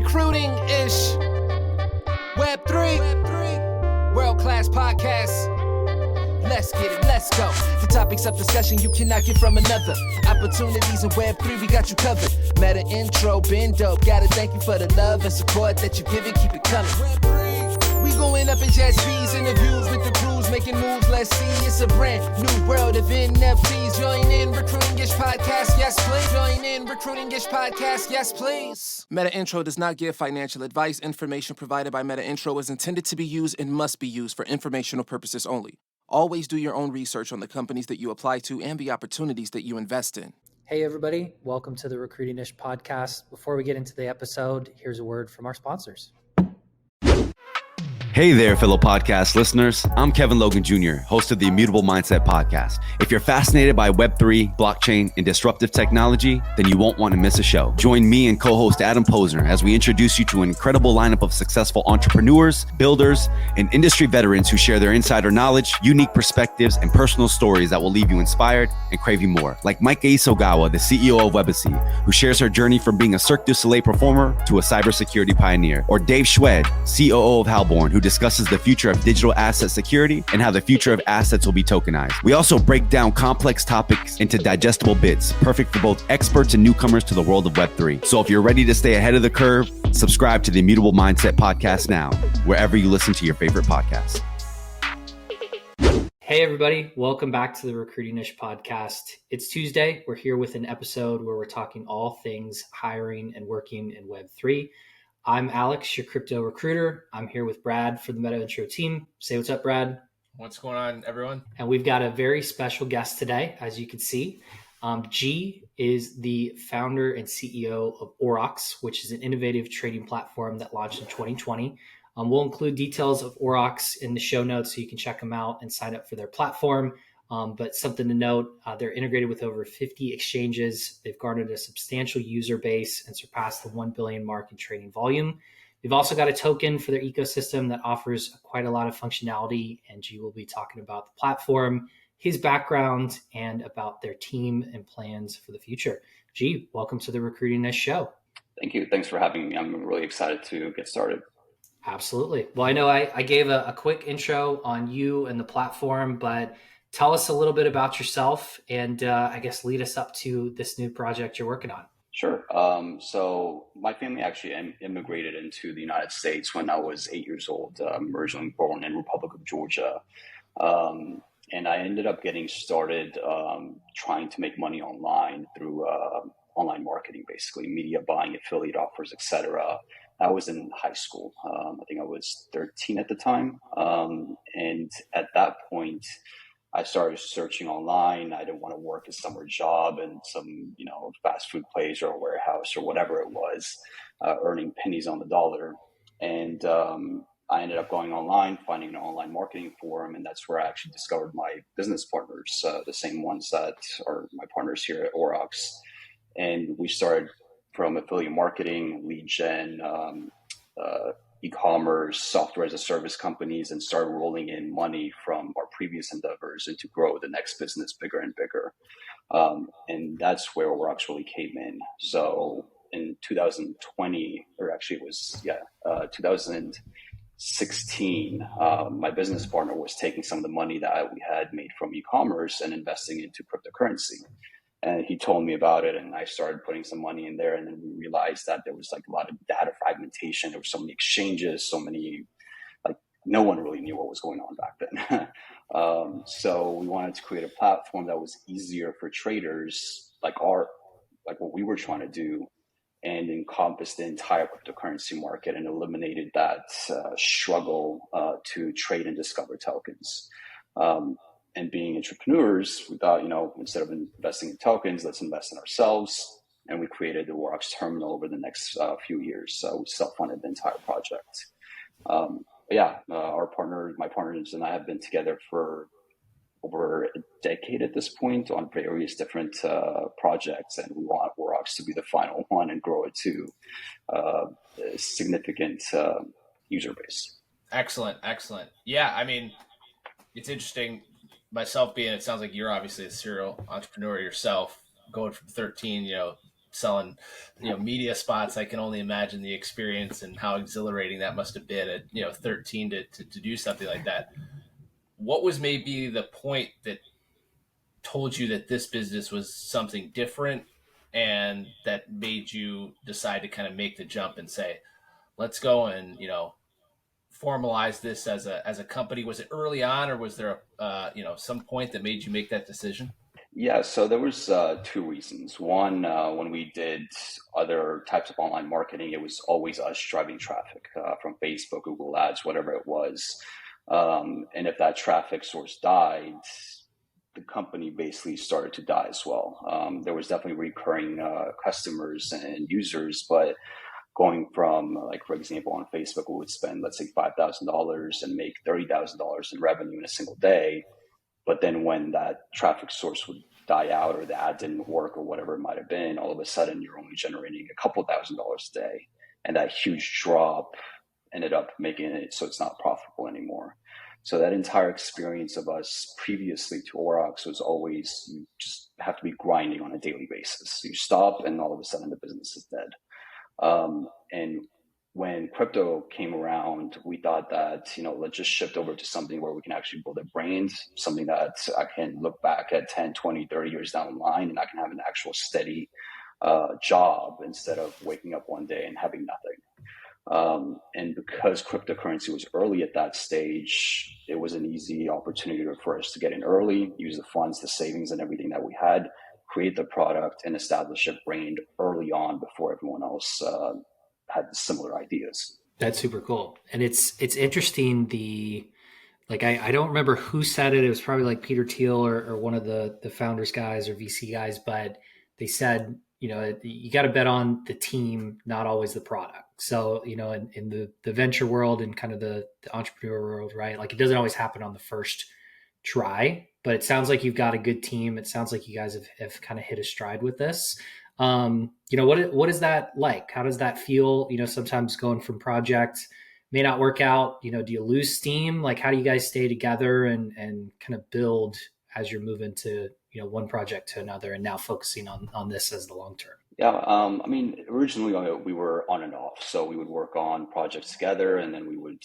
Recruiting-ish. Web3. World-class podcast. Let's get it, let's go. The topics of discussion you cannot get from another. Opportunities in Web3, we got you covered. Metaintro, been dope. Gotta thank you for the love and support that you give it. Keep it coming. We going up in jet speeds, interviews with the crews, making moves. Let's see, it's a brand new world of NFTs. Join in Recruiting-ish podcast, yes please. Join in Recruiting-ish podcast, yes please. Metaintro does not give financial advice. Information provided by Metaintro is intended to be used and must be used for informational purposes only. Always do your own research on the companies that you apply to and the opportunities that you invest in. Hey, everybody. Welcome to the Recruiting-ish podcast. Before we get into the episode, here's a word from our sponsors. Hey there, fellow podcast listeners. I'm Kevin Logan Jr., host of the Immutable Mindset podcast. If you're fascinated by Web3, blockchain, and disruptive technology, then you won't want to miss a show. Join me and co-host Adam Posner as we introduce you to an incredible lineup of successful entrepreneurs, builders, and industry veterans who share their insider knowledge, unique perspectives, and personal stories that will leave you inspired and craving more. Like Mike Isogawa, the CEO of Webacy, who shares her journey from being a Cirque du Soleil performer to a cybersecurity pioneer. Or Dave Schwed, COO of Halborn, who discusses the future of digital asset security and how the future of assets will be tokenized. We also break down complex topics into digestible bits, perfect for both experts and newcomers to the world of Web3. So if you're ready to stay ahead of the curve, subscribe to the Immutable Mindset podcast now, wherever you listen to your favorite podcasts. Hey, everybody. Welcome back to the Recruiting-ish podcast. It's Tuesday. We're here with an episode where we're talking all things hiring and working in Web3. I'm Alex, your crypto recruiter. I'm here with Brad for the Metaintro team. Say what's up, Brad. What's going on, everyone? And we've got a very special guest today, as you can see. G is the founder and CEO of Aurox, which is an innovative trading platform that launched in 2020. We'll include details of Aurox in the show notes so you can check them out and sign up for their platform. But something to note, they're integrated with over 50 exchanges. They've garnered a substantial user base and surpassed the 1 billion mark in trading volume. They've also got a token for their ecosystem that offers quite a lot of functionality. And G will be talking about the platform, his background, and about their team and plans for the future. G, welcome to the Recruiting-ish show. Thank you. Thanks for having me. I'm really excited to get started. Absolutely. Well, I know I gave a quick intro on you and the platform, but tell us a little bit about yourself and I guess lead us up to this new project you're working on. Sure. So my family actually immigrated into the United States when I was 8 years old. I'm originally born in Republic of Georgia. And I ended up getting started trying to make money online through online marketing, basically media buying, affiliate offers, etc. I was in high school. I think I was 13 at the time. And at that point, I started searching online. I didn't want to work a summer job in some, fast food place or a warehouse or whatever it was, earning pennies on the dollar. And I ended up going online, finding an online marketing forum, and that's where I actually discovered my business partners, the same ones that are my partners here at Aurox. And we started from affiliate marketing, lead gen, e-commerce, software as a service companies, and started rolling in money from our previous endeavors and to grow the next business bigger and bigger. And that's where Aurox really came in. So in 2020, or actually it was, 2016, my business partner was taking some of the money that we had made from e-commerce and investing into cryptocurrency. And he told me about it, and I started putting some money in there. And then we realized that there was like a lot of data fragmentation. There were so many exchanges, so many, no one really knew what was going on back then. So we wanted to create a platform that was easier for traders, like what we were trying to do, and encompassed the entire cryptocurrency market and eliminated that struggle to trade and discover tokens. And being entrepreneurs, we thought, instead of investing in tokens, let's invest in ourselves. And we created the Aurox terminal over the next few years. So we self-funded the entire project. My partners and I have been together for over a decade at this point on various different projects. And we want Aurox to be the final one and grow it to a significant user base. Excellent. Yeah, I mean, it's interesting. Myself it sounds like you're obviously a serial entrepreneur yourself, going from 13, selling, media spots. I can only imagine the experience and how exhilarating that must have been at 13 to do something like that. What was maybe the point that told you that this business was something different and that made you decide to kind of make the jump and say, let's go and formalize this as a company? Was it early on, or was there some point that made you make that decision? Yeah, so there was two reasons. One, when we did other types of online marketing, it was always us driving traffic from Facebook, Google Ads, whatever it was. And if that traffic source died, the company basically started to die as well. There was definitely recurring customers and users, but going from, like, for example, on Facebook, we would spend, let's say, $5,000 and make $30,000 in revenue in a single day. But then when that traffic source would die out, or the ad didn't work, or whatever it might have been, all of a sudden you're only generating a couple $1,000s a day. And that huge drop ended up making it so it's not profitable anymore. So that entire experience of us previously to Aurox was always, you just have to be grinding on a daily basis. You stop and all of a sudden the business is dead. And when crypto came around, we thought that, let's just shift over to something where we can actually build a brand, something that I can look back at 10, 20, 30 years down the line, and I can have an actual steady job instead of waking up one day and having nothing. And because cryptocurrency was early at that stage, it was an easy opportunity for us to get in early, use the funds, the savings, and everything that we had, create the product, and establish a brand early on before everyone else had similar ideas. That's super cool. And it's interesting. I don't remember who said it. It was probably like Peter Thiel or one of the founders guys or VC guys, but they said, you got to bet on the team, not always the product. So, in the venture world and kind of the entrepreneur world, right? Like, it doesn't always happen on the first try, but it sounds like you've got a good team. It sounds like you guys have kind of hit a stride with this. What is that like? How does that feel? Sometimes going from project may not work out. Do you lose steam? Like, how do you guys stay together and kind of build as you're moving to, one project to another, and now focusing on this as the long term? Yeah, originally we were on and off. So we would work on projects together, and then we would,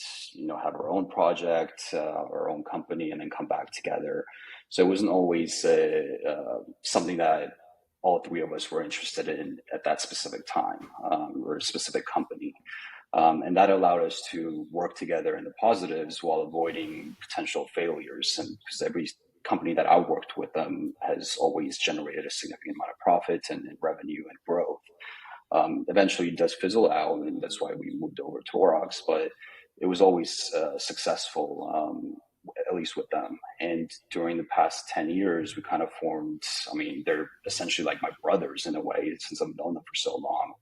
have our own project, our own company, and then come back together. So it wasn't always something that all three of us were interested in at that specific time, or a specific company. And that allowed us to work together in the positives while avoiding potential failures. And because every company that I worked with them has always generated a significant amount of profit and revenue and growth. Eventually it does fizzle out, and that's why we moved over to Aurox, but it was always successful, at least with them. And during the past 10 years, we kind of formed, they're essentially like my brothers in a way, since I've known them for so long.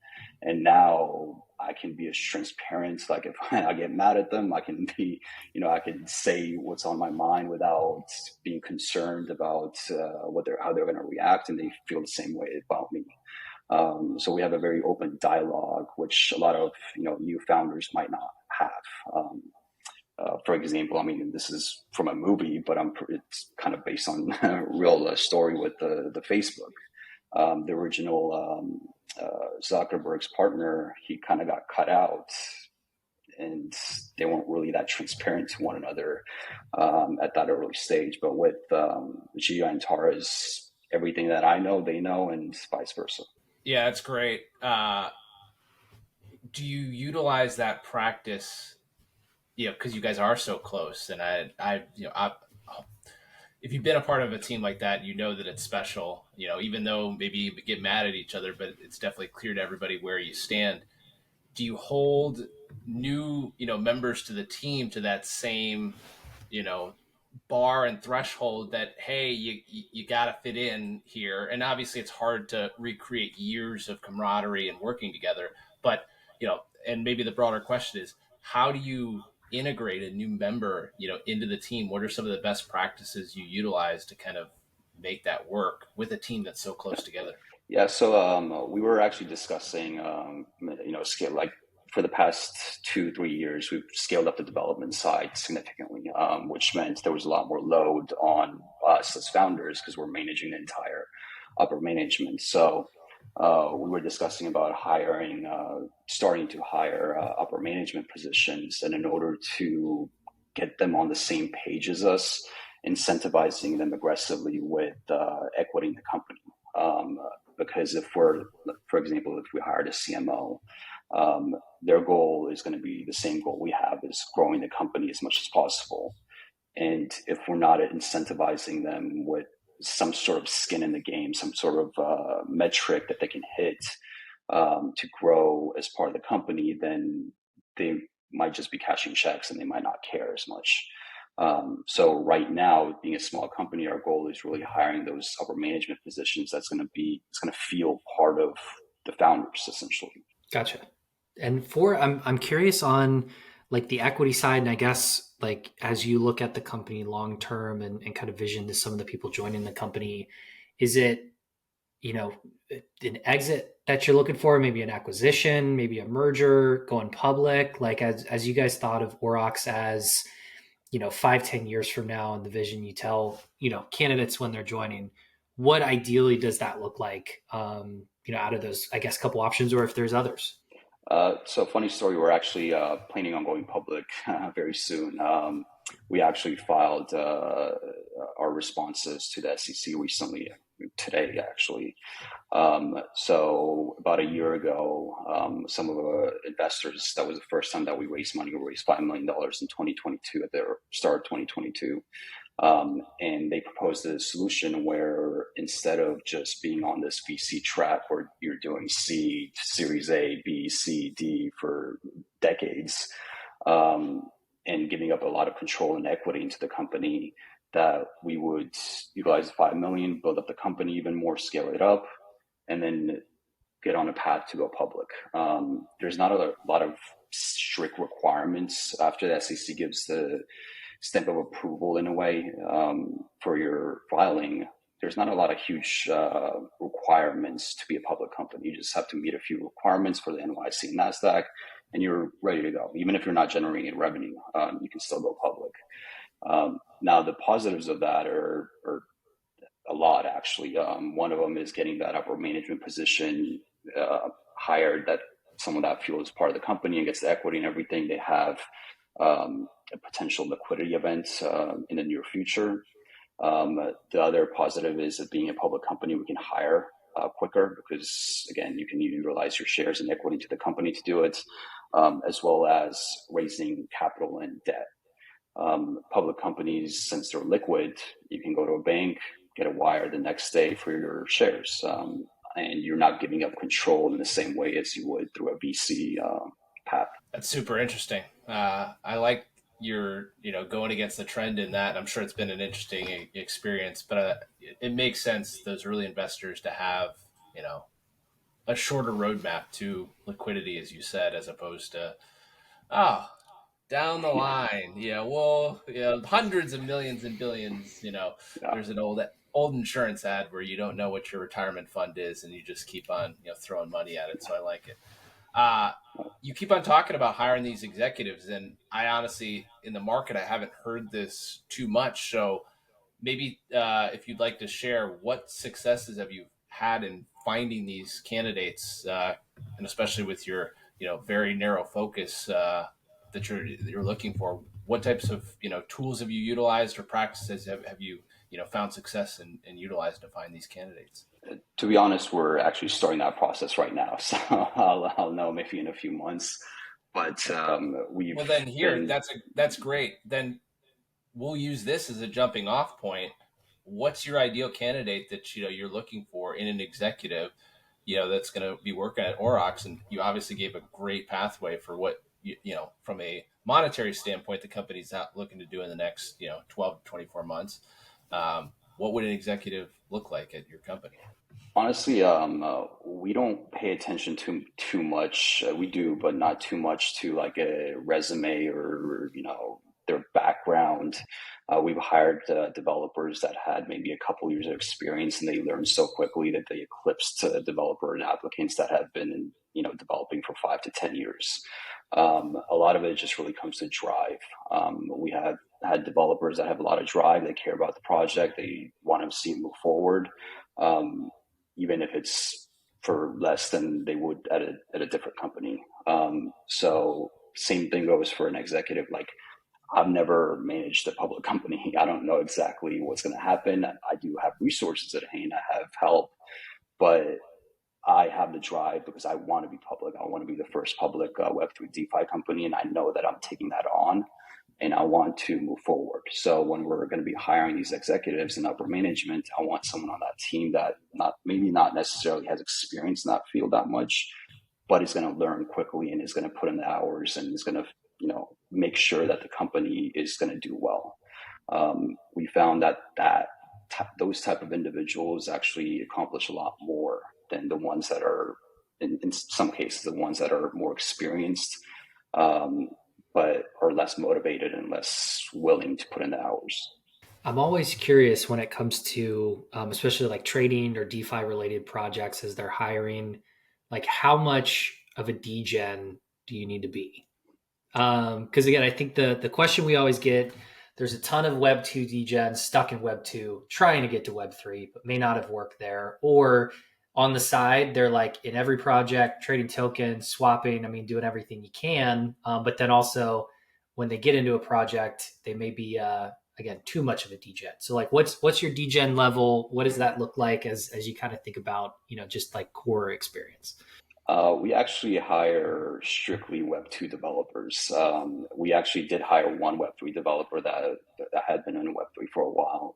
And now I can be as transparent. Like, if I get mad at them, I can be, I can say what's on my mind without being concerned about how they're going to react, and they feel the same way about me. So we have a very open dialogue, which a lot of new founders might not have. For example, this is from a movie, but it's kind of based on a real story with the Facebook. The original Zuckerberg's partner, he kind of got cut out, and they weren't really that transparent to one another at that early stage. But with Gia and Tara's, everything that I know, they know, and vice versa. Yeah, that's great. Do you utilize that practice? Because you guys are so close, and I if you've been a part of a team like that, that it's special. Even though maybe you get mad at each other, but it's definitely clear to everybody where you stand. Do you hold new, members to the team to that same, bar and threshold that, hey, you got to fit in here? And obviously it's hard to recreate years of camaraderie and working together, but, and maybe the broader question is, how do you integrate a new member, into the team? What are some of the best practices you utilize to kind of make that work with a team that's so close together? Yeah, so we were actually discussing, scale. Like, for the past 2-3 years, we've scaled up the development side significantly, which meant there was a lot more load on us as founders because we're managing the entire upper management. So we were discussing about starting to hire upper management positions, and in order to get them on the same page as us, incentivizing them aggressively with equity in the company. Because for example, if we hired a CMO, their goal is going to be the same goal we have, is growing the company as much as possible. And if we're not incentivizing them with some sort of skin in the game, some sort of metric that they can hit to grow as part of the company, then they might just be cashing checks and they might not care as much. So right now, being a small company, our goal is really hiring those upper management positions. It's going to feel part of the founders, essentially. Gotcha. And I'm curious on like the equity side, and I guess like as you look at the company long term and kind of vision to some of the people joining the company, is it, you know, an exit that you're looking for, maybe an acquisition, maybe a merger, going public? Like as you guys thought of Aurox as, you know, 5-10 years from now, and the vision you tell, you know, candidates when they're joining, what ideally does that look like? You know, out of those, I guess, couple options, or if there's others. So funny story, we're actually planning on going public very soon. We actually filed our responses to the SEC recently, today actually. So about a year ago, some of the investors, that was the first time that we raised money. We raised $5 million in 2022 at the start of 2022. And they proposed a solution where instead of just being on this VC track where you're doing seed, Series A, B, C, D for decades, and giving up a lot of control and equity into the company, that we would utilize the 5 million, build up the company even more, scale it up, and then get on a path to go public. There's not a lot of strict requirements after the SEC gives the stamp of approval in a way for your filing. There's not a lot of huge requirements to be a public company. You just have to meet a few requirements for the NYSE and NASDAQ, and you're ready to go. Even if you're not generating revenue, you can still go public. Now, the positives of that are a lot, actually. One of them is getting that upper management position hired, that someone that feels part of the company and gets the equity and everything. They have a potential liquidity event in the near future. The other positive is that being a public company, we can hire quicker because, again, you can utilize your shares and equity to the company to do it, as well as raising capital and debt. Public companies, since they're liquid, you can go to a bank, get a wire the next day for your shares, and you're not giving up control in the same way as you would through a VC path. That's super interesting. I like your, going against the trend in that. I'm sure it's been an interesting experience, but it makes sense, those early investors, to have, a shorter roadmap to liquidity, as you said, as opposed to, down the line, hundreds of millions and billions, There's an old insurance ad where you don't know what your retirement fund is and you just keep on, throwing money at it. So I like it. You keep on talking about hiring these executives, and I honestly, in the market, I haven't heard this too much. So maybe if you'd like to share, what successes have you had in finding these candidates, and especially with your, very narrow focus that you're looking for. What types of tools have you utilized, or practices have you found success and utilized to find these candidates? To be honest, we're actually starting that process right now, so I'll know maybe in a few months. But that's great. Then we'll use this as a jumping off point. What's your ideal candidate that you're looking for in an executive, that's going to be working at Aurox? And you obviously gave a great pathway for what from a monetary standpoint the company's out looking to do in the next 12 to 24 months. What would an executive look like at your company? Honestly, we don't pay attention to too much. We do, but not too much to like a resume or their background. We've hired developers that had maybe a couple years of experience, and they learned so quickly that they eclipsed developer and applicants that have been developing for 5 to 10 years. A lot of it just really comes to drive. We have had developers that have a lot of drive. They care about the project. They want to see it move forward. Even if it's for less than they would at a different company. So same thing goes for an executive. Like, I've never managed a public company. I don't know exactly what's going to happen. I do have resources at hand. I have help, but I have the drive because I want to be public. I want to be the first public Web3 DeFi company, and I know that I'm taking that on, and I want to move forward. So when we're going to be hiring these executives and upper management, I want someone on that team that maybe not necessarily has experience in that field that much, but is going to learn quickly and is going to put in the hours and is going to, make sure that the company is going to do well. We found that those type of individuals actually accomplish a lot more than the ones that are, in some cases, the ones that are more experienced, but are less motivated and less willing to put in the hours. I'm always curious when it comes to, especially like trading or DeFi related projects as they're hiring, like how much of a degen do you need to be? Because again, I think the question we always get, there's a ton of Web 2 degens stuck in Web 2 trying to get to Web 3, but may not have worked there. Or on the side, they're like in every project, trading tokens, swapping, doing everything you can. But then also when they get into a project, they may be, again, too much of a degen. So like, what's your degen level? What does that look like as you kind of think about, just like core experience? We actually hire strictly Web 2 developers. We actually did hire one Web 3 developer that had been in Web 3 for a while.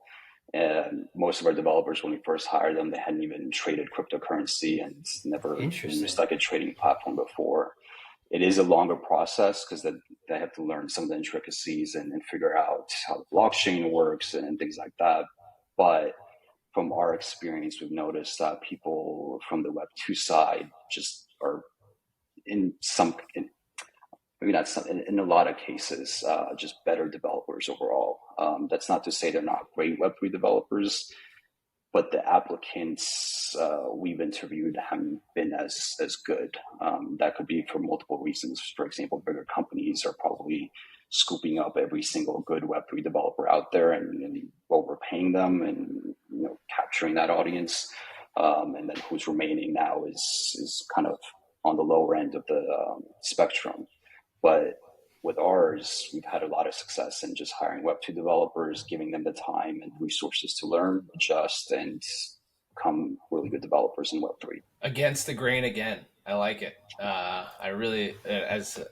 And most of our developers, when we first hired them, they hadn't even traded cryptocurrency and never used like a trading platform before. It is a longer process because they have to learn some of the intricacies and figure out how the blockchain works and things like that. But from our experience, we've noticed that people from the Web 2 side just are in a lot of cases, just better developers overall. That's not to say they're not great Web 3 developers, but the applicants we've interviewed haven't been as good. That could be for multiple reasons. For example, bigger companies are probably scooping up every single good Web3 developer out there and overpaying them and capturing that audience. And then who's remaining now is kind of on the lower end of the spectrum. But with ours, we've had a lot of success in just hiring Web2 developers, giving them the time and resources to learn, adjust, and become really good developers in Web3. Against the grain again. I like it. I really, as a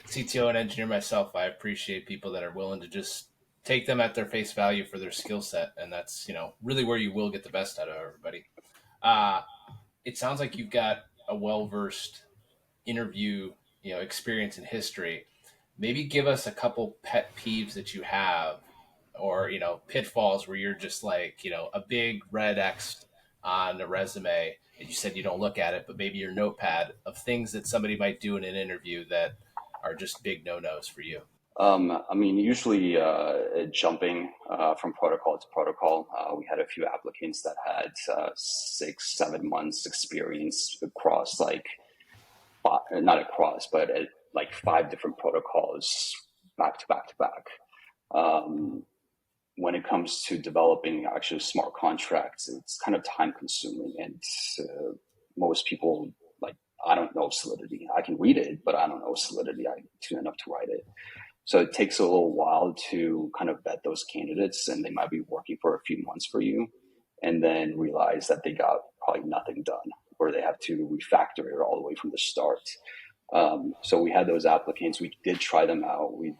CTO and engineer myself, I appreciate people that are willing to just take them at their face value for their skill set. And that's, really where you will get the best out of everybody. It sounds like you've got a well-versed interview, experience in history. Maybe give us a couple pet peeves that you have or, pitfalls where you're just like, a big red X on a resume and you said you don't look at it, but maybe your notepad of things that somebody might do in an interview that are just big no-nos for you. Usually jumping from protocol to protocol. We had a few applicants that had 6-7 months experience across not across, but at 5 different protocols back to back to back. When it comes to developing actually smart contracts, it's kind of time consuming, and most people, I don't know Solidity. I can read it, but I don't know Solidity. I do enough to write it. So it takes a little while to kind of vet those candidates, and they might be working for a few months for you and then realize that they got probably nothing done, or they have to refactor it all the way from the start. So we had those applicants. We did try them out. We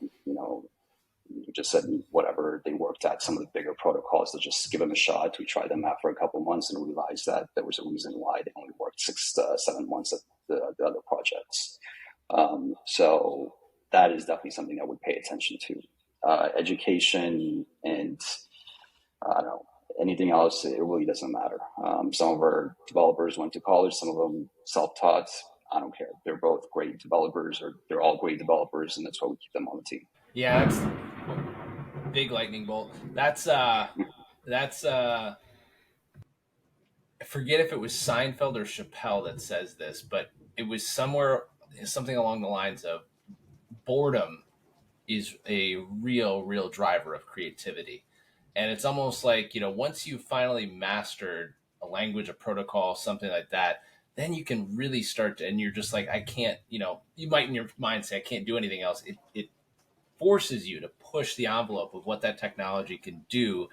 just said whatever. They worked at some of the bigger protocols, to just give them a shot. We tried them out for a couple months and realized that there was a reason why they only worked 6 to 7 months at the other projects. So that is definitely something that we pay attention to. Education and anything else, it really doesn't matter. Some of our developers went to college, some of them self-taught. I don't care. They're both great developers, or they're all great developers, and that's why we keep them on the team. Yeah, that's big lightning bolt. That's I forget if it was Seinfeld or Chappelle that says this, but it was something along the lines of boredom is a real driver of creativity. And it's almost like, once you finally mastered a language, a protocol, something like that, then you can really start to, and you're just like, I can't, you might in your mind say, I can't do anything else. It forces you to push the envelope of what that technology can do,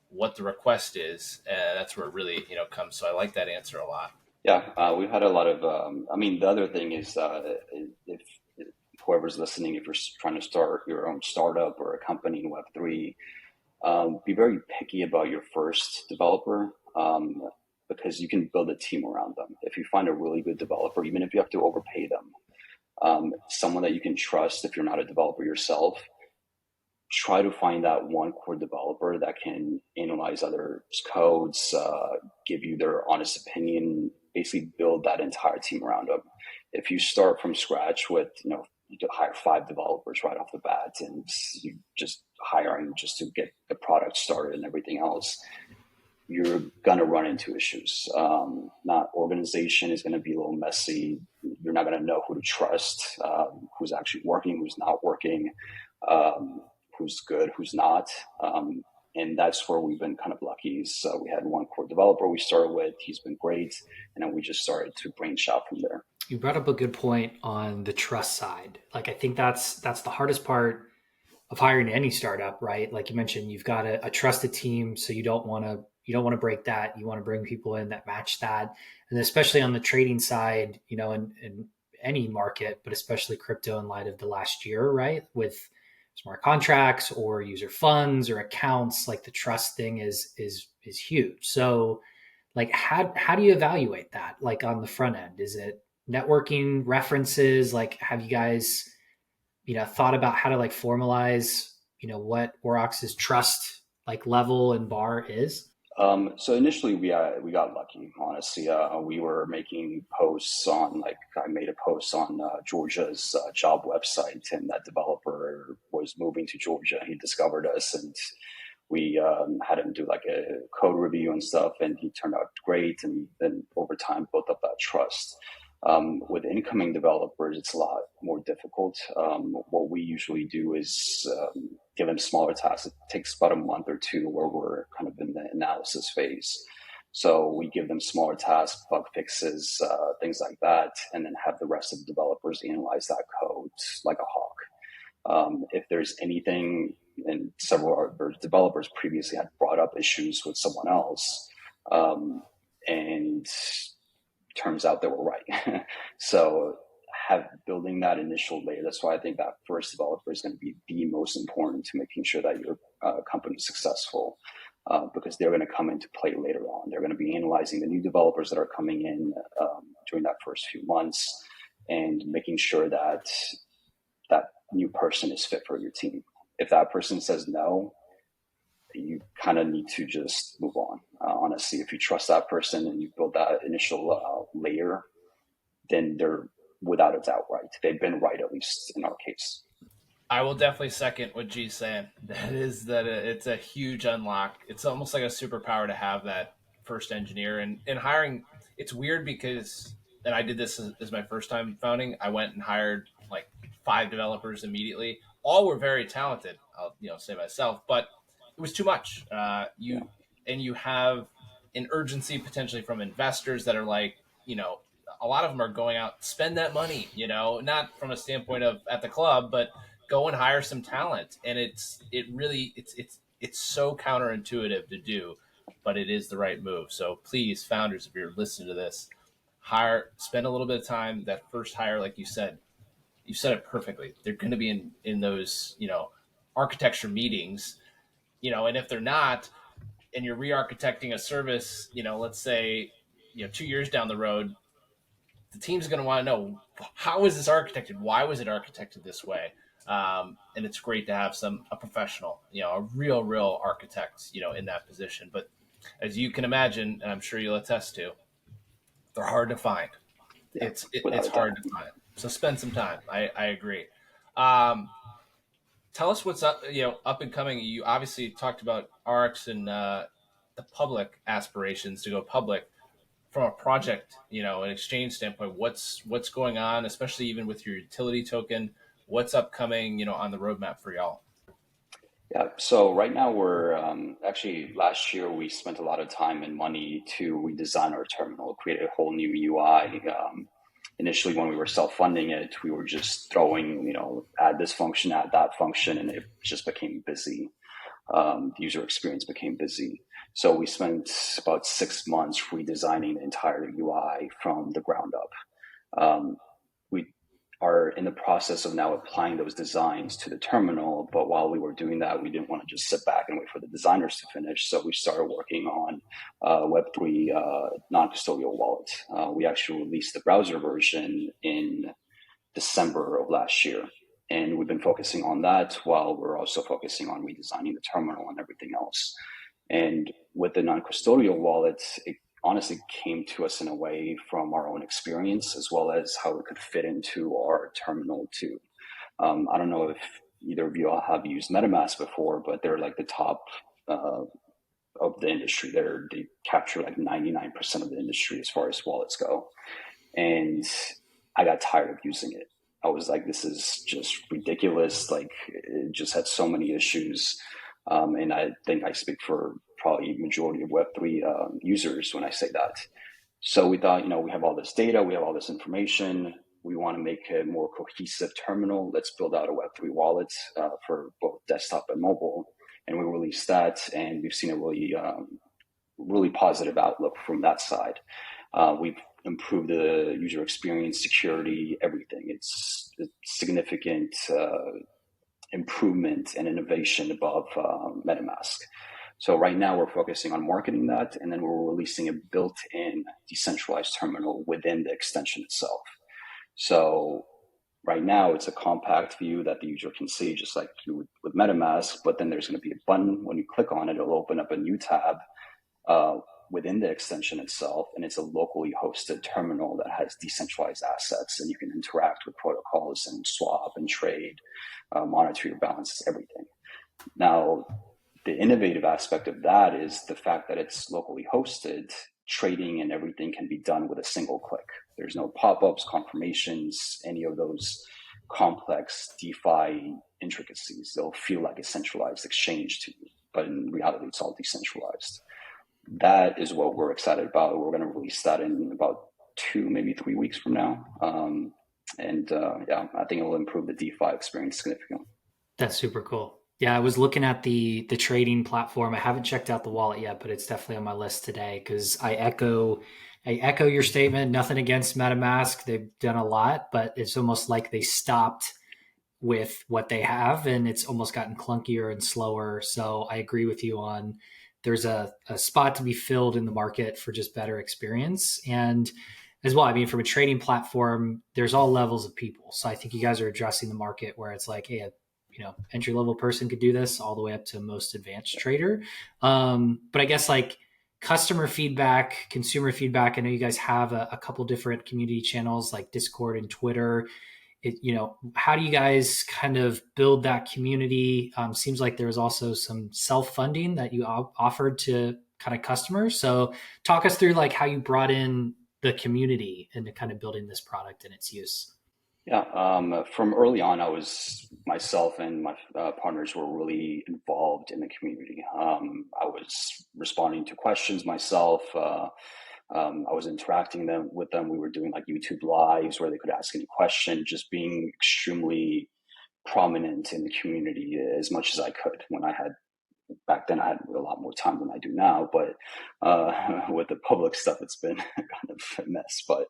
what the request is. And that's where it really, comes. So I like that answer a lot. Yeah, we've had a lot of, the other thing is if whoever's listening, if you're trying to start your own startup or a company in Web3, be very picky about your first developer, because you can build a team around them. If you find a really good developer, even if you have to overpay them, someone that you can trust if you're not a developer yourself, try to find that one core developer that can analyze others' codes, give you their honest opinion, basically build that entire team around them. If you start from scratch with, you could hire 5 developers right off the bat and you just hiring just to get the product started and everything else, you're going to run into issues. Not organization is going to be a little messy. You're not going to know who to trust, who's actually working, who's not working, who's good, who's not. And that's where we've been kind of lucky. So we had one core developer we started with. He's been great. And then we just started to branch out from there. You brought up a good point on the trust side. Like, I think that's the hardest part of hiring any startup, right? Like you mentioned, you've got a trusted team, so you don't want to break that. You want to bring people in that match that. And especially on the trading side, in any market, but especially crypto in light of the last year, right? With smart contracts or user funds or accounts, like the trust thing is huge. So like how do you evaluate that? Like on the front end, is it networking, references? Like, have you guys, thought about how to like formalize, what Aurox's trust like level and bar is? So initially we got lucky, honestly. We were making posts on, like, I made a post on Georgia's job website, and that developer was moving to Georgia. He discovered us, and we had him do like a code review and stuff, and he turned out great. And then over time built up that trust. With incoming developers, it's a lot more difficult. What we usually do is give them smaller tasks. It takes about a month or two where we're kind of in the analysis phase. So we give them smaller tasks, bug fixes, things like that, and then have the rest of the developers analyze that code like a hawk. If there's anything, and several of our developers previously had brought up issues with someone else, and turns out they were right. So building that initial layer, that's why I think that first developer is going to be the most important to making sure that your company is successful, because they're going to come into play later on. They're going to be analyzing the new developers that are coming in during that first few months and making sure that that new person is fit for your team. If that person says no, you kind of need to just move on. Honestly, if you trust that person and you build that initial layer, then they're without a doubt right. They've been right, at least in our case. I will definitely second what G's saying. That is that it's a huge unlock. It's almost like a superpower to have that first engineer. And hiring, it's weird because, and I did this as my first time founding, I went and hired like 5 developers immediately. All were very talented, I'll say myself, but it was too much. And you have an urgency potentially from investors that are like, a lot of them are going out, spend that money, not from a standpoint of at the club, but go and hire some talent. And it's so counterintuitive to do, but it is the right move. So please, founders, if you're listening to this, spend a little bit of time. That first hire, like you said it perfectly. They're going to be in those, architecture meetings, and if they're not, and you're re-architecting a service, let's say, 2 years down the road, the team's going to want to know, how is this architected? Why was it architected this way? And it's great to have a professional, a real architect, in that position. But as you can imagine, and I'm sure you'll attest to, they're hard to find. Yeah, it's hard to find. So spend some time. I agree. Tell us what's up, up and coming. You obviously talked about Aurox and the public aspirations to go public. From a project, an exchange standpoint, what's going on, especially even with your utility token? What's upcoming, on the roadmap for y'all? Yeah. So right now we're actually last year we spent a lot of time and money to redesign our terminal, create a whole new UI. Initially, when we were self-funding it, we were just throwing, add this function, add that function, and it just became busy. The user experience became busy. So we spent about 6 months redesigning the entire UI from the ground up. We are in the process of now applying those designs to the terminal. But while we were doing that, we didn't want to just sit back and wait for the designers to finish. So we started working on Web3 non-custodial wallet. We actually released the browser version in December of last year. And we've been focusing on that while we're also focusing on redesigning the terminal and everything else. And with the non-custodial wallet, it honestly came to us in a way from our own experience, as well as how it could fit into our terminal too. I don't know if either of you all have used MetaMask before, but they're like the top of the industry. They capture like 99% of the industry as far as wallets go. And I got tired of using it. I was like, this is just ridiculous. Like, it just had so many issues. And I think I speak for probably majority of Web3 users when I say that. So we thought, we have all this data, we have all this information. We want to make a more cohesive terminal. Let's build out a Web3 wallet for both desktop and mobile. And we released that, and we've seen a really positive outlook from that side. We've improved the user experience, security, everything. It's a significant improvement and innovation above MetaMask. So right now we're focusing on marketing that, and then we're releasing a built-in decentralized terminal within the extension itself. So right now it's a compact view that the user can see, just like you would with MetaMask, but then there's going to be a button. When you click on it, it'll open up a new tab within the extension itself, and it's a locally hosted terminal that has decentralized assets, and you can interact with protocols and swap and trade, monitor your balances, everything. Now, the innovative aspect of that is the fact that it's locally hosted. Trading and everything can be done with a single click. There's no pop-ups, confirmations, any of those complex DeFi intricacies. They'll feel like a centralized exchange to you, but in reality, it's all decentralized. That is what we're excited about. We're going to release that in about 2, maybe 3 weeks from now. I think it'll improve the DeFi experience significantly. That's super cool. Yeah, I was looking at the trading platform. I haven't checked out the wallet yet, but it's definitely on my list today because I echo your statement. Nothing against MetaMask. They've done a lot, but it's almost like they stopped with what they have, and it's almost gotten clunkier and slower. So I agree with you on there's a spot to be filled in the market for just better experience. And as well, I mean, from a trading platform, there's all levels of people. So I think you guys are addressing the market where it's like, hey, entry-level person could do this all the way up to most advanced trader. But I guess like customer feedback, consumer feedback, I know you guys have a couple different community channels like Discord and Twitter. How do you guys kind of build that community? Seems like there was also some self-funding that you offered to kind of customers. So talk us through like how you brought in the community into kind of building this product and its use. Yeah, from early on, myself and my partners were really involved in the community. I was responding to questions myself. I was interacting with them. We were doing like YouTube lives where they could ask any question, just being extremely prominent in the community as much as I could. Back then I had a lot more time than I do now, but with the public stuff, it's been kind of a mess. But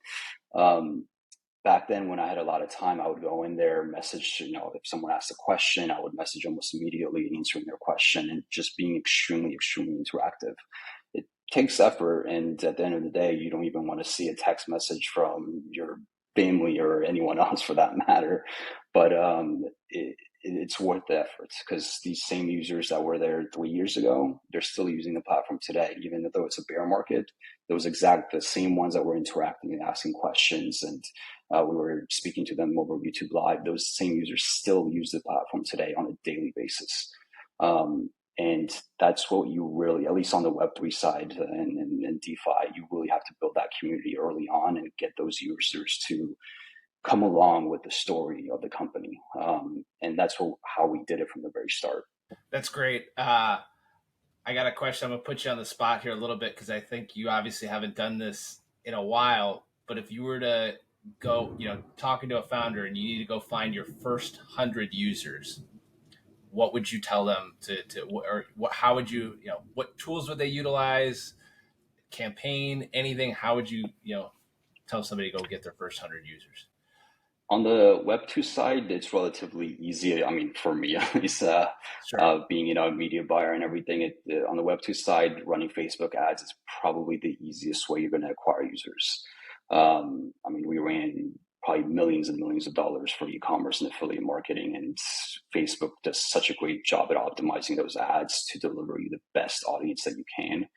back then, when I had a lot of time, I would go in there, message, if someone asked a question, I would message almost immediately answering their question and just being extremely, extremely interactive. It takes effort. And at the end of the day, you don't even want to see a text message from your family or anyone else for that matter. But it's worth the effort because these same users that were there 3 years ago, they're still using the platform today, even though it's a bear market. Those the same ones that were interacting and asking questions, and we were speaking to them over YouTube Live. Those same users still use the platform today on a daily basis. And that's what you really, at least on the Web3 side and DeFi, you really have to build that community early on and get those users to come along with the story of the company. And that's how we did it from the very start. That's great. I got a question. I'm gonna put you on the spot here a little bit because I think you obviously haven't done this in a while. But if you were to go, talking to a founder and you need to go find your first 100 users, what would you tell them or what? How would you, what tools would they utilize? Campaign, anything? How would you, tell somebody to go get their first 100 users? On the Web2 side, it's relatively easy. I mean, for me, at least, Sure. being, a media buyer and everything, on the Web2 side, running Facebook ads is probably the easiest way you're going to acquire users. I mean, we ran probably millions and millions of dollars for e-commerce and affiliate marketing, and Facebook does such a great job at optimizing those ads to deliver you the best audience that you can.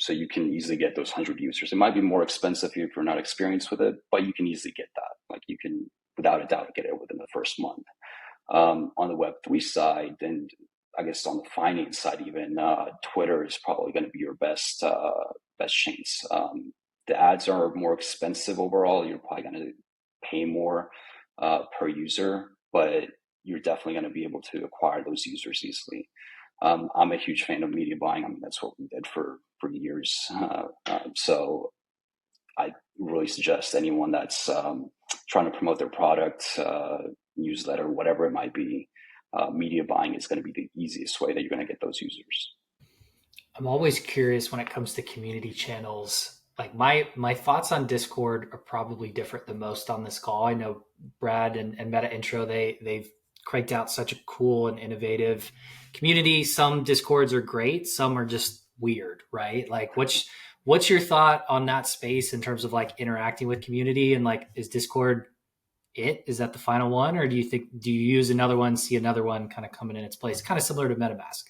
So you can easily get those 100 users. It might be more expensive if you're not experienced with it, but you can easily get that. Like, you can, without a doubt, get it within the first month. On the Web3 side, and I guess on the finance side, even Twitter is probably going to be your best chance. The ads are more expensive overall. You're probably going to pay more per user, but you're definitely going to be able to acquire those users easily. I'm a huge fan of media buying. I mean, that's what we did for years. So I really suggest anyone that's trying to promote their product, newsletter, whatever it might be, media buying is going to be the easiest way that you're going to get those users. I'm always curious when it comes to community channels. Like my thoughts on Discord are probably different than most on this call. I know Brad and Metaintro, they've cranked out such a cool and innovative community. Some Discords are great, some are just weird, right? Like what's your thought on that space in terms of like interacting with community, and like, is Discord is that the final one, or do you use another one, see another one kind of coming in its place, kind of similar to MetaMask?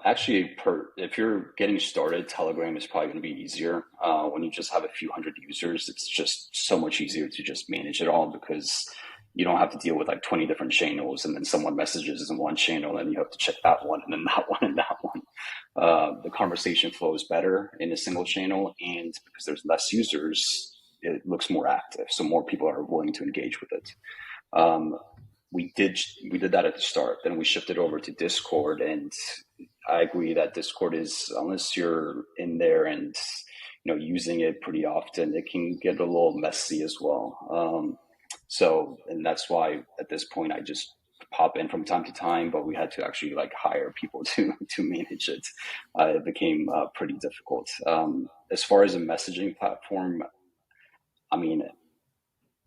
Actually, if you're getting started, Telegram is probably going to be easier. When you just have a few hundred users, it's just so much easier to just manage it all, because you don't have to deal with like 20 different channels, and then someone messages in one channel and you have to check that one and then that one and that one. The conversation flows better in a single channel, and because there's less users, it looks more active. So more people are willing to engage with it. We did that at the start. Then we shifted over to Discord, and I agree that Discord is, unless you're in there and using it pretty often, it can get a little messy as well. And that's why at this point I just pop in from time to time, but we had to actually like hire people to manage it. It became pretty difficult. As far as a messaging platform, I mean,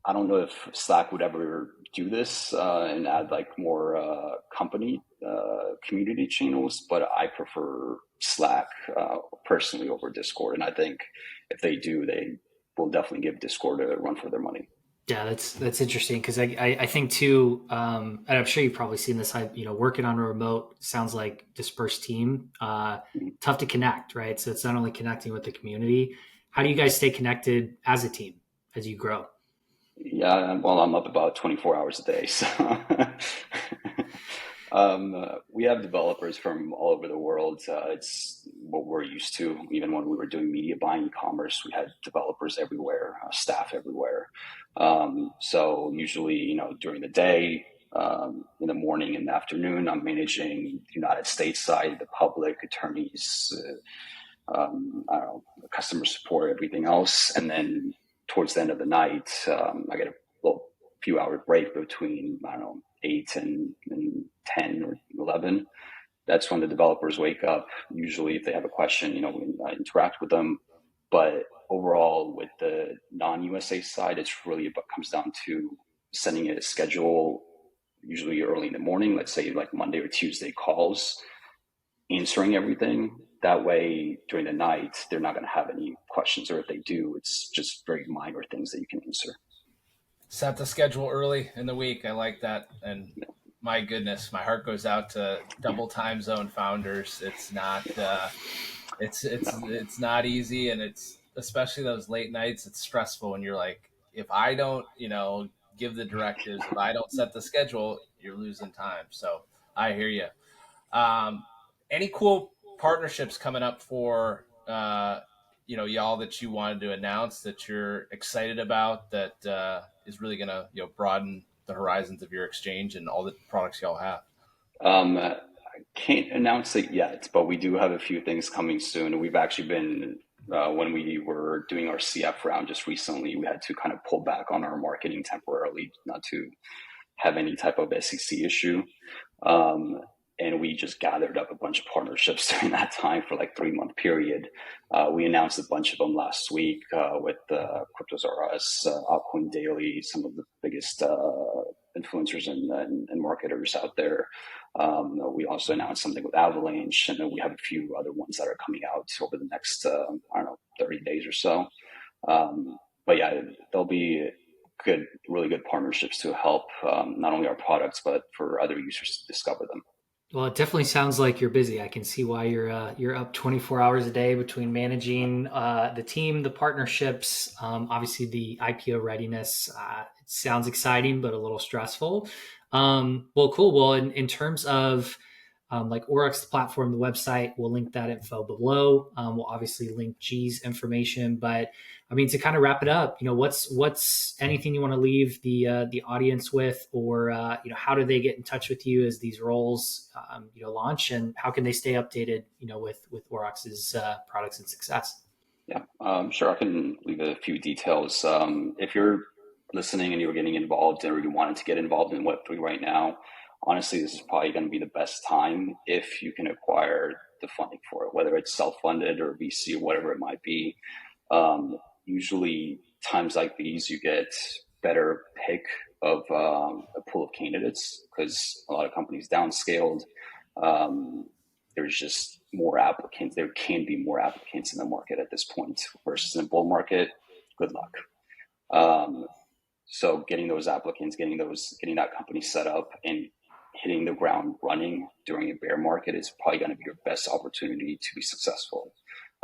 I don't know if Slack would ever do this and add like more company community channels, but I prefer Slack personally over Discord. And I think if they do, they will definitely give Discord a run for their money. Yeah, that's interesting, because I think too, and I'm sure you've probably seen this. Working on a remote sounds like dispersed team, tough to connect, right? So it's not only connecting with the community. How do you guys stay connected as a team as you grow? Yeah, well, I'm up about 24 hours a day, so we have developers from all over the world. It's what we're used to. Even when we were doing media buying e-commerce, we had developers everywhere, staff everywhere. So usually, during the day, in the morning and the afternoon, I'm managing the United States side, the public, attorneys, I don't know, customer support, everything else. And then towards the end of the night, I get a little few hour break between, I don't know, 8 and 10 or 11. That's when the developers wake up. Usually if they have a question, I interact with them. But overall, with the non-USA side, it's really about, comes down to sending a schedule, usually early in the morning, let's say like Monday or Tuesday calls, answering everything. That way, during the night, they're not going to have any questions, or if they do, it's just very minor things that you can answer. Set the schedule early in the week. I like that. And my goodness, my heart goes out to double time zone founders. It's not, it's not easy. And it's, especially those late nights, it's stressful when you're like, if I don't, give the directives, if I don't set the schedule, you're losing time. So I hear you. Any cool partnerships coming up for, y'all that you wanted to announce that you're excited about, that is really going to, broaden the horizons of your exchange and all the products y'all have? I can't announce it yet, but we do have a few things coming soon. We've actually been, when we were doing our CF round just recently, we had to kind of pull back on our marketing temporarily, not to have any type of SEC issue. And we just gathered up a bunch of partnerships during that time for like 3-month period. We announced a bunch of them last week with Cryptos URUS, Altcoin Daily, some of the biggest influencers and marketers out there. We also announced something with Avalanche, and then we have a few other ones that are coming out over the next, 30 days or so. But yeah, there'll be really good partnerships to help not only our products, but for other users to discover them. Well, it definitely sounds like you're busy. I can see why you're up 24 hours a day between managing the team, the partnerships, obviously the IPO readiness. It sounds exciting, but a little stressful. Well, cool. Well, in terms of like Aurox, the platform, the website, we'll link that info below. We'll obviously link G's information, but I mean, to kind of wrap it up, what's anything you want to leave the audience with, or how do they get in touch with you as these roles launch, and how can they stay updated with Aurox's products and success? Yeah, sure. I can leave a few details. If you're listening and you're getting involved or you wanted to get involved in Web3 right now, honestly, this is probably going to be the best time if you can acquire the funding for it, whether it's self-funded or VC or whatever it might be. Usually times like these, you get better pick of a pool of candidates because a lot of companies downscaled. There's just more applicants. There can be more applicants in the market at this point versus in a bull market. Good luck. So getting those applicants, getting that company set up and hitting the ground running during a bear market is probably going to be your best opportunity to be successful.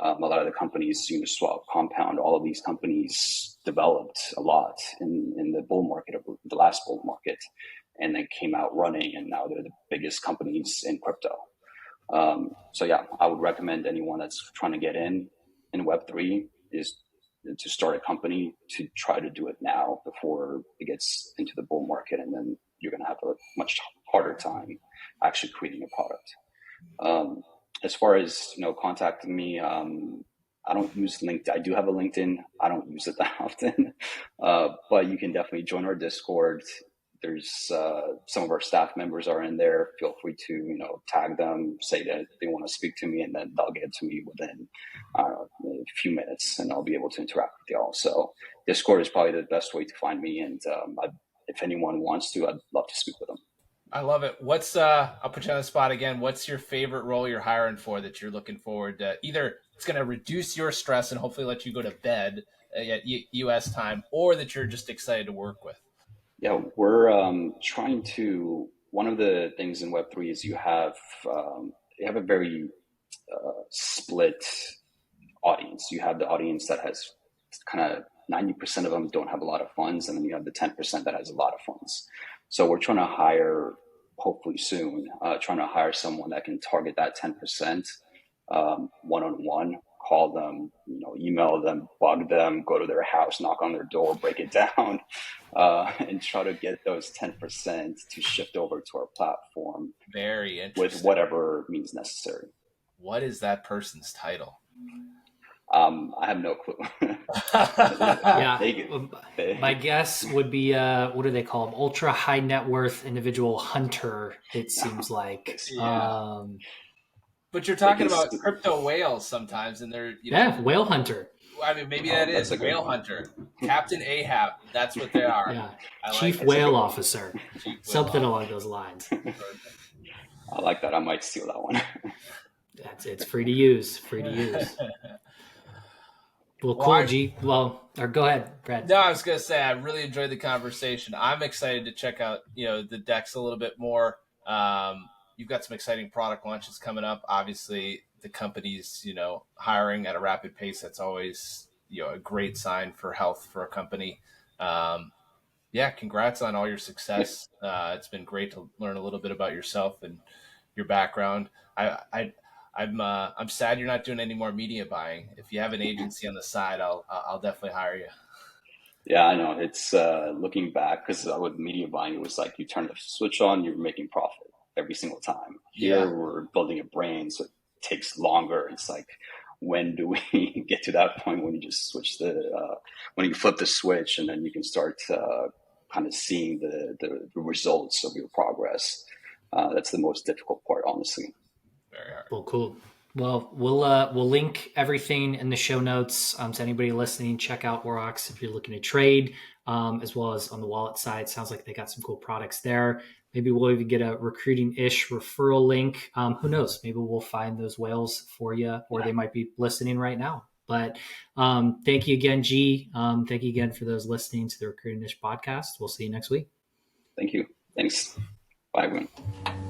A lot of the companies, Uniswap, Compound, all of these companies developed a lot in the bull market, the last bull market, and then came out running, and now they're the biggest companies in crypto. So yeah, I would recommend anyone that's trying to get in Web3 is to start a company, to try to do it now before it gets into the bull market, and then you're going to have a much harder time actually creating a product. As far as contacting me, I don't use LinkedIn. I do have a LinkedIn. I don't use it that often, but you can definitely join our Discord. There's some of our staff members are in there. Feel free to tag them, say that they want to speak to me, and then they'll get to me within a few minutes, and I'll be able to interact with y'all. So Discord is probably the best way to find me, and if anyone wants to, I'd love to speak with them. I love it. I'll put you on the spot again. What's your favorite role you're hiring for that you're looking forward to? Either it's going to reduce your stress and hopefully let you go to bed at US time, or that you're just excited to work with. Yeah, we're trying to. One of the things in Web3 is you have a very split audience. You have the audience that has kind of 90% of them don't have a lot of funds, and then you have the 10% that has a lot of funds. So we're trying to hire, hopefully soon, trying to hire someone that can target that 10% one-on-one. Call them, email them, bug them, go to their house, knock on their door, break it down, and try to get those 10% to shift over to our platform. Very interesting. With whatever means necessary. What is that person's title? I have no clue. Yeah, my guess would be what do they call them? Ultra high net worth individual hunter. It seems like. Yeah. But you're talking about crypto whales sometimes, and they're whale hunter. I mean, maybe that is a whale hunter, Captain Ahab. That's what they are. Yeah, Chief Whale Officer, something along those lines. I like that. I might steal that one. It's free to use. Well, cool, G. Well, or go ahead, Brad. No, I was going to say I really enjoyed the conversation. I'm excited to check out the decks a little bit more. You've got some exciting product launches coming up. Obviously, the company's hiring at a rapid pace. That's always a great sign for health for a company. Congrats on all your success. It's been great to learn a little bit about yourself and your background. I'm sad you're not doing any more media buying. If you have an agency on the side, I'll definitely hire you. Yeah, I know. It's looking back, because with media buying, it was like you turn the switch on, you're making profit. every single time. Yeah. Here we're building a brain, so it takes longer. It's like, when do we get to that point when you just switch when you flip the switch and then you can start kind of seeing the results of your progress? That's the most difficult part, honestly. Very hard. Well, cool. Well, we'll link everything in the show notes. To anybody listening, check out Aurox if you're looking to trade, as well as on the wallet side. Sounds like they got some cool products there. Maybe we'll even get a recruiting-ish referral link. Who knows? Maybe we'll find those whales for you, or they might be listening right now. But thank you again, G. Thank you again for those listening to the Recruiting-ish podcast. We'll see you next week. Thank you. Thanks. Bye, everyone.